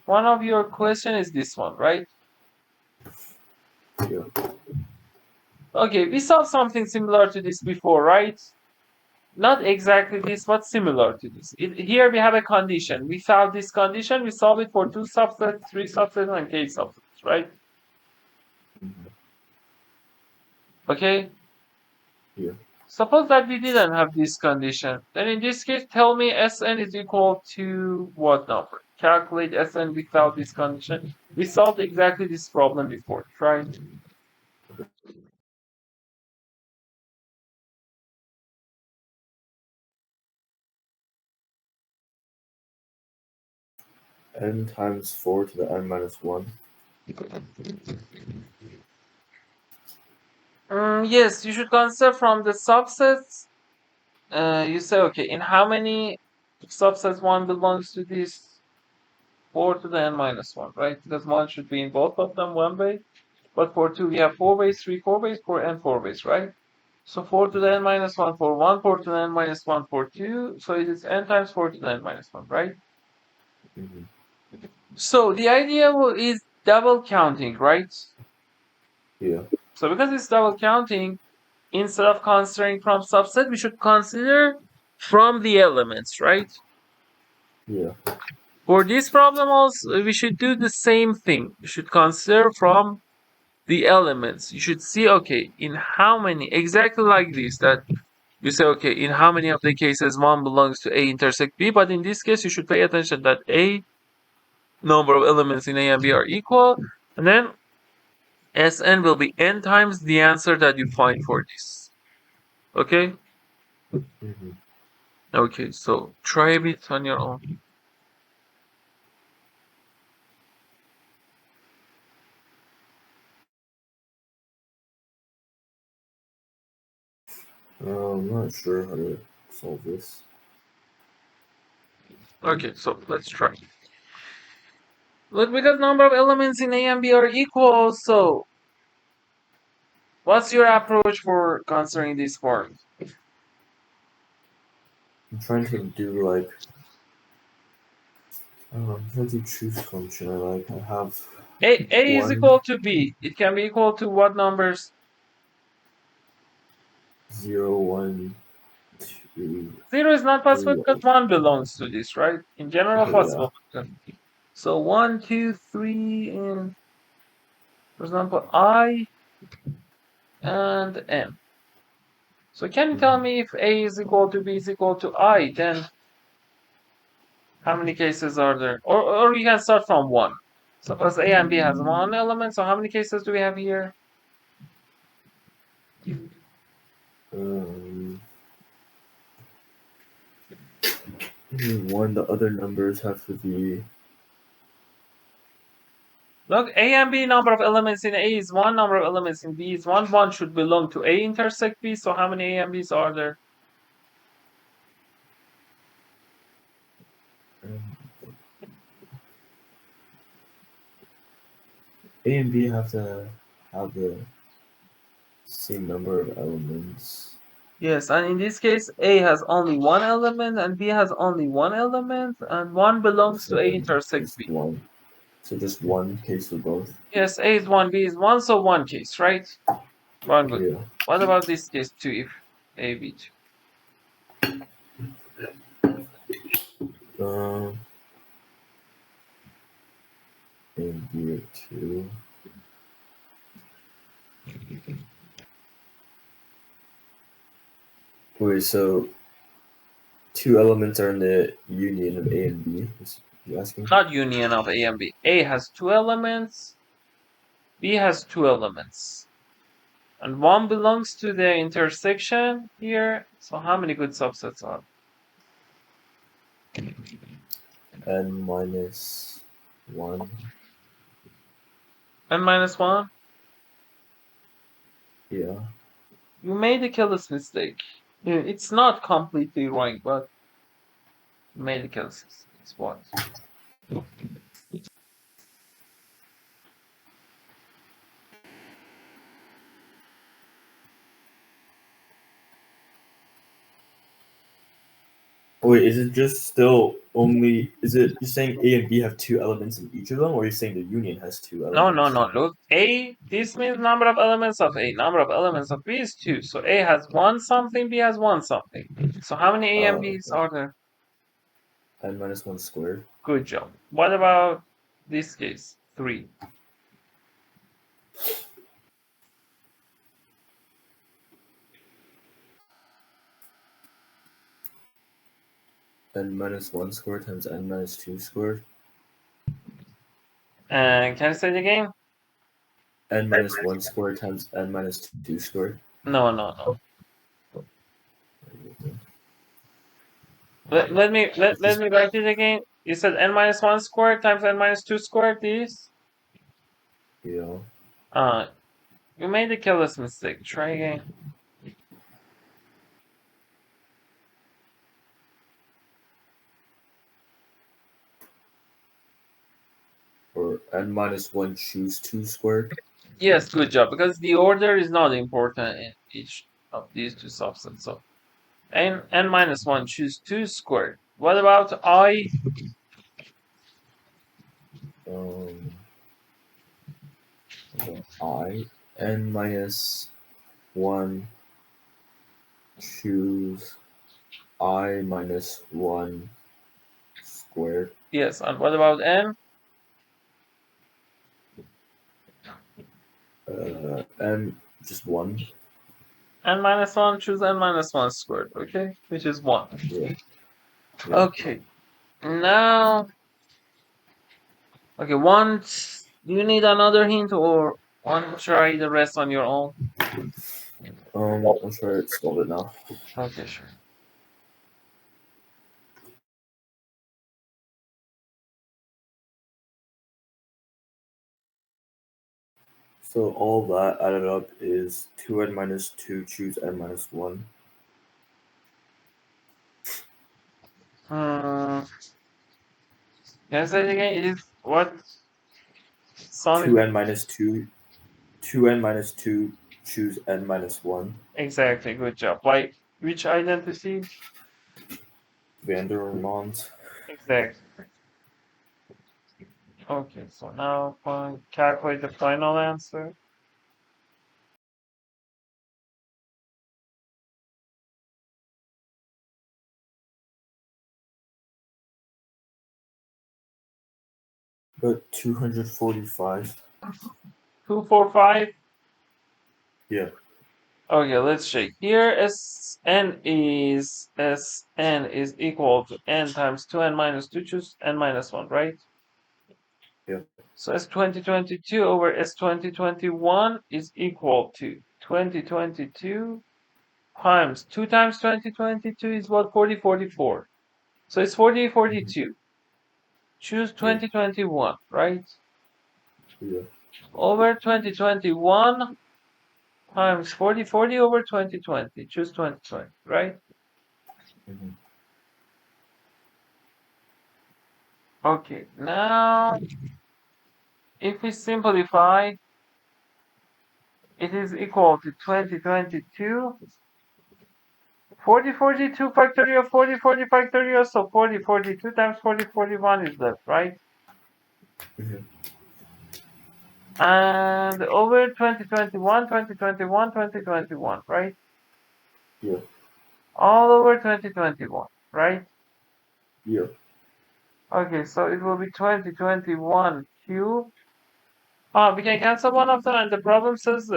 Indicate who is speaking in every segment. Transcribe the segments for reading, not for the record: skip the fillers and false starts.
Speaker 1: one of your question is this one, right?
Speaker 2: Yeah.
Speaker 1: Okay, we saw something similar to this before, right? Not exactly this, but similar to this. Here we have a condition. We found this condition. We solve it for 2 subsets, 3 subsets, and k subsets, right? Okay.
Speaker 2: Yeah.
Speaker 1: Suppose that we didn't have this condition. Then in this case, tell me Sn is equal to what number? Calculate Sn without this condition. We solved exactly this problem before. Try.
Speaker 2: N times 4 to the n minus 1.
Speaker 1: Yes, you should consider from the subsets. You say, okay, in how many subsets 1 belongs to this? 4 to the n minus 1, right? Because 1 should be in both of them one way. But for 2, we have 4 ways, 3 4 ways, 4 n 4 ways, right? So 4 to the n minus 1 for 1, 4 to the n minus 1 for 2. So it is n times 4 to the n minus 1, right?
Speaker 2: Mm-hmm.
Speaker 1: So the idea is double counting, right?
Speaker 2: Yeah.
Speaker 1: So because it's double counting, instead of considering from subset, we should consider from the elements, right?
Speaker 2: Yeah.
Speaker 1: For this problem also, we should do the same thing. We should consider from the elements. You should see, okay, in how many, exactly like this, that you say, okay, in how many of the cases 1 belongs to A intersect B, but in this case, you should pay attention that A number of elements in A and B are equal, and then Sn will be n times the answer that you find for this. Okay?
Speaker 2: Mm-hmm.
Speaker 1: Okay, so try a bit on your own.
Speaker 2: I'm not sure how to solve this.
Speaker 1: Okay, so let's try. Look, because number of elements in A and B are equal, so what's your approach for considering these forms?
Speaker 2: I'm trying to do like I'm trying to choose function. I have
Speaker 1: A is
Speaker 2: one,
Speaker 1: equal to B. It can be equal to what numbers?
Speaker 2: 0, 1, 2,
Speaker 1: 0 is not possible
Speaker 2: 3.
Speaker 1: because 1 belongs to this, right? In general,
Speaker 2: Okay, yeah.
Speaker 1: possible. So 1, 2, 3, and for example, I and M. So can you tell me if A is equal to B is equal to I, then how many cases are there? Or you can start from 1. Suppose A and B has 1 element, so how many cases do we have here?
Speaker 2: Um, one. The other numbers have to be.
Speaker 1: Look, A and B number of elements in A is 1, number of elements in B is 1. 1 should belong to A intersect B, so how many A and B's are there?
Speaker 2: A and B have to have the same number of elements.
Speaker 1: Yes, and in this case, A has only 1 element and B has only 1 element, and 1 belongs to
Speaker 2: So
Speaker 1: A
Speaker 2: then
Speaker 1: intersect
Speaker 2: just
Speaker 1: B.
Speaker 2: one. So just one case for both.
Speaker 1: Yes, A is 1, B is 1, so 1 case, right? 1 good.
Speaker 2: Yeah.
Speaker 1: What about this case 2 if A, B 2?
Speaker 2: And B are 2. Wait, so 2 elements are in the union of A and B? Is you asking?
Speaker 1: Not union of A and B. A has 2 elements, B has 2 elements. And 1 belongs to the intersection here. So how many good subsets are
Speaker 2: N minus 1.
Speaker 1: N minus 1?
Speaker 2: Yeah.
Speaker 1: You made a careless mistake. It's not completely wrong, but you made a careless mistake. It's what?
Speaker 2: Wait, is it just still only? Is it you're saying A and B have two elements in each of them, or you're saying the union has two
Speaker 1: No, no,
Speaker 2: elements?
Speaker 1: no. Look, A, this means number of elements of A. Number of elements of B is 2. So A has one something, B has one something. So how many A and B's
Speaker 2: Okay.
Speaker 1: are there?
Speaker 2: N minus one squared.
Speaker 1: Good job. What about this case? 3.
Speaker 2: N minus one squared times n minus two squared.
Speaker 1: And can I say it again?
Speaker 2: N minus one squared times n minus two squared.
Speaker 1: No, no, no. Let me write it again. You said n minus 1 squared times n minus 2 squared is?
Speaker 2: Yeah.
Speaker 1: You made a careless mistake. Try again.
Speaker 2: Or n minus one choose two squared.
Speaker 1: Yes, good job. Because the order is not important in each of these two subsets. So n minus 1 choose 2 squared. What about I?
Speaker 2: Um, I n minus one choose I minus one squared.
Speaker 1: Yes, and what about n?
Speaker 2: N just one.
Speaker 1: N minus 1 choose n minus 1 squared. Okay, which is 1.
Speaker 2: Yeah. Yeah.
Speaker 1: Okay, now. Okay, do you need another hint or want to try the rest on your own?
Speaker 2: I'm sure it's solve it now.
Speaker 1: Okay, sure.
Speaker 2: So all that added up is 2n minus 2 choose n minus 1.
Speaker 1: Hmm. Can I say it again? It is what? Sonic.
Speaker 2: 2n minus 2, 2n minus 2 choose n minus 1.
Speaker 1: Exactly, good job. Like, which identity?
Speaker 2: Van der Waals.
Speaker 1: Exactly. Okay, so now calculate the final answer.
Speaker 2: But 245.
Speaker 1: 245.
Speaker 2: Yeah.
Speaker 1: Okay, let's check. Here Sn is equal to n times 2n minus 2, choose n minus 1, right?
Speaker 2: Yeah.
Speaker 1: So S2022 over S2021 is equal to 2022 times 2 times 2022 is what? 4044. So it's 4042. Choose
Speaker 2: Yeah.
Speaker 1: 2021, right?
Speaker 2: Yeah.
Speaker 1: Over 2021 times 4040 over 2020. Choose 2020, right?
Speaker 2: Mm-hmm.
Speaker 1: Okay, now if we simplify, it is equal to 2022 4042 factorial 4040 factorial, so 4042 times 4041 is left, right?
Speaker 2: Mm-hmm.
Speaker 1: And over 2021, 2021, 2021, right?
Speaker 2: Yeah.
Speaker 1: All over 2021, right?
Speaker 2: Yeah.
Speaker 1: Okay, so it will be 2021 Q. We can cancel one of them, and the problem says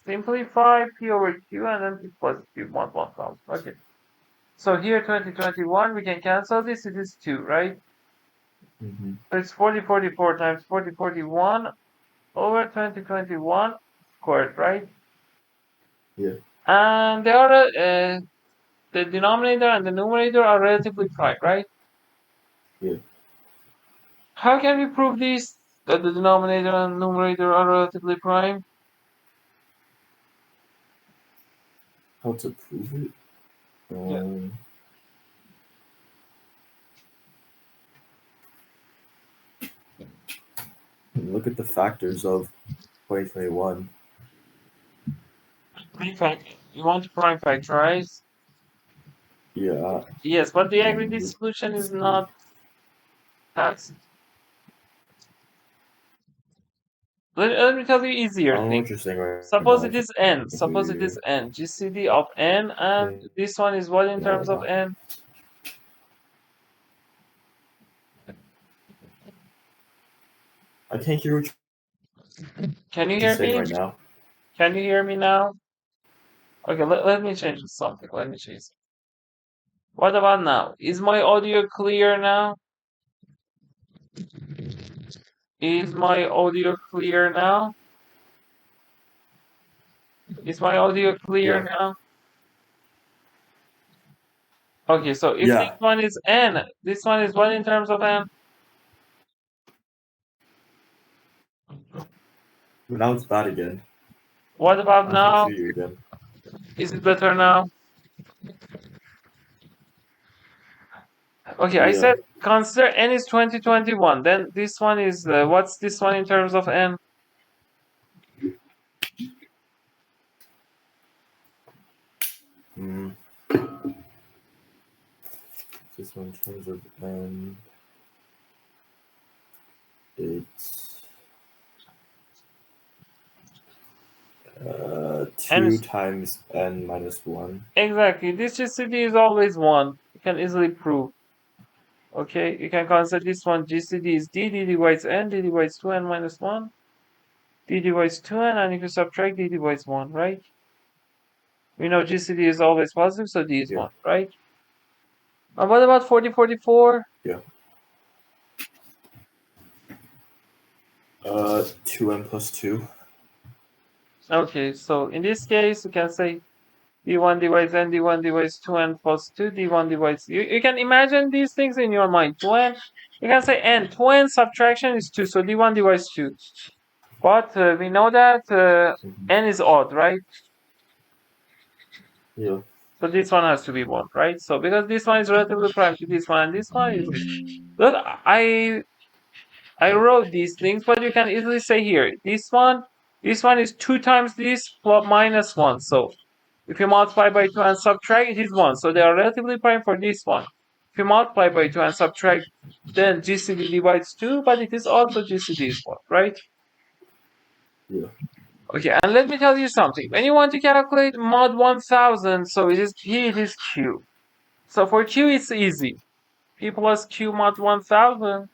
Speaker 1: simplify P over Q and then P plus Q, 1,000. Okay. So here 2021, we can cancel this, it is 2, right?
Speaker 2: Mm-hmm.
Speaker 1: So it's 4044 times 4041 over 2021 squared, right?
Speaker 2: Yeah.
Speaker 1: And the denominator and the numerator are relatively prime, right?
Speaker 2: Yeah.
Speaker 1: How can we prove this, that the denominator and numerator are relatively prime?
Speaker 2: How to prove it?
Speaker 1: Yeah.
Speaker 2: Look at the factors of 2021.
Speaker 1: You want to prime factorize?
Speaker 2: Yeah.
Speaker 1: Yes, but the aggregate solution is not taxed. Let me tell you
Speaker 2: I
Speaker 1: easier
Speaker 2: don't know
Speaker 1: thing.
Speaker 2: what you're saying right
Speaker 1: Suppose
Speaker 2: now.
Speaker 1: it
Speaker 2: I
Speaker 1: is n.
Speaker 2: can't
Speaker 1: Suppose
Speaker 2: hear
Speaker 1: it is
Speaker 2: you.
Speaker 1: n. GCD of n, and this one is what in
Speaker 2: Yeah,
Speaker 1: terms
Speaker 2: right
Speaker 1: of
Speaker 2: now.
Speaker 1: n?
Speaker 2: I can't hear what
Speaker 1: Can you
Speaker 2: you're
Speaker 1: hear
Speaker 2: saying
Speaker 1: me?
Speaker 2: right now.
Speaker 1: Can you hear me now? Okay, let me change something. Let me change. What about now? Is my audio clear now? Is my audio clear now? Is my audio clear
Speaker 2: Yeah.
Speaker 1: now? Okay, so if this
Speaker 2: Yeah.
Speaker 1: one is n, this one is what in terms of n?
Speaker 2: But now it's bad again.
Speaker 1: What about
Speaker 2: I can't
Speaker 1: now?
Speaker 2: hear you again.
Speaker 1: Is it better now? Okay, I
Speaker 2: Yeah.
Speaker 1: said consider n is 2021. Then this one is, what's this one in terms of n?
Speaker 2: Mm. This one in terms of it's
Speaker 1: n
Speaker 2: 2
Speaker 1: is
Speaker 2: times n minus 1.
Speaker 1: exactly. This GCD is always 1. You can easily prove. Okay, you can consider this one GCD is d divides n, d divides 2n minus 1, d divides 2n, and if you subtract d divides 1, right? We know GCD is always positive, so d is
Speaker 2: Yeah.
Speaker 1: 1, right? And what about 4044?
Speaker 2: Yeah. 2n plus 2.
Speaker 1: Okay, so in this case, you can say d1 divides n, d1 divides 2n plus 2, d1 divides... You can imagine these things in your mind. 2n, you can say n. 2n subtraction is 2, so d1 divides 2. But we know that n is odd, right?
Speaker 2: Yeah.
Speaker 1: So this one has to be 1, right? So because this one is relatively prime to this one, and this one is this. Look, I wrote these things, but you can easily say here, this one is 2 times this plus minus 1. So if you multiply by 2 and subtract, it is 1. So they are relatively prime for this one. If you multiply by 2 and subtract, then GCD divides 2, but it is also GCD is 1, right?
Speaker 2: Yeah.
Speaker 1: Okay, and let me tell you something. When you want to calculate mod 1000, so it is P, it is Q. So for Q, it's easy. P plus Q mod 1000.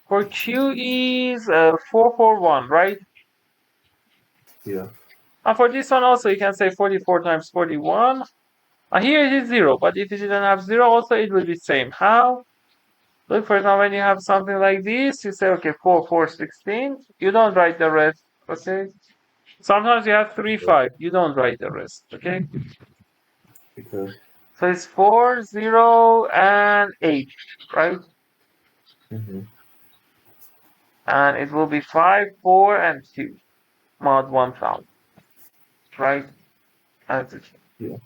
Speaker 1: For Q is 441, right?
Speaker 2: Yeah.
Speaker 1: And for this one also, you can say 44 times 41. Here it is 0, but if it didn't have 0, also it will be same. How? Look, for example, when you have something like this, you say, okay, 4, 4, 16. You don't write the rest, okay? Sometimes you have 3, 5. You don't write the rest, okay?
Speaker 2: Okay.
Speaker 1: So it's 4, 0, and 8, right?
Speaker 2: Mm-hmm.
Speaker 1: And it will be 5, 4, and 2 mod 1000, right? That's it.
Speaker 2: Yeah.